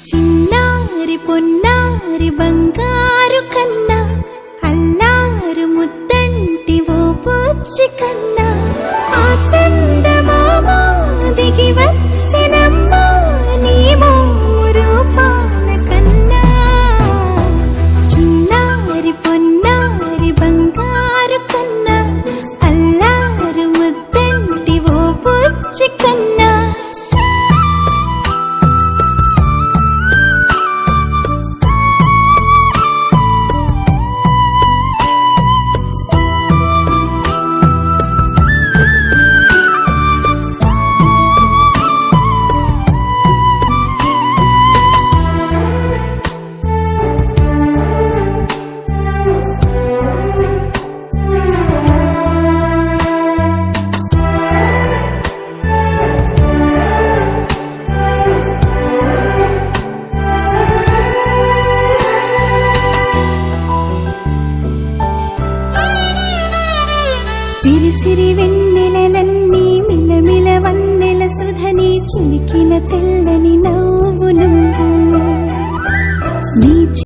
చిన్నారి పొన్నారి బంగారు కన్నా అల్లారు ముద్దంటి ఓ పూచి కన్నా ఆ చందమామ దిగి వచ్చినమ్మా నీ రూపాన కన్నా చిన్నారి పొన్నారి బంగారు కన్నా అల్లారు ముద్దంటి ఓ పూచి కన్నా సిరి సిరి వెన్నెలలన్నీ మిలమిల వన్నెల సుధని చిలికిన తెల్లని నా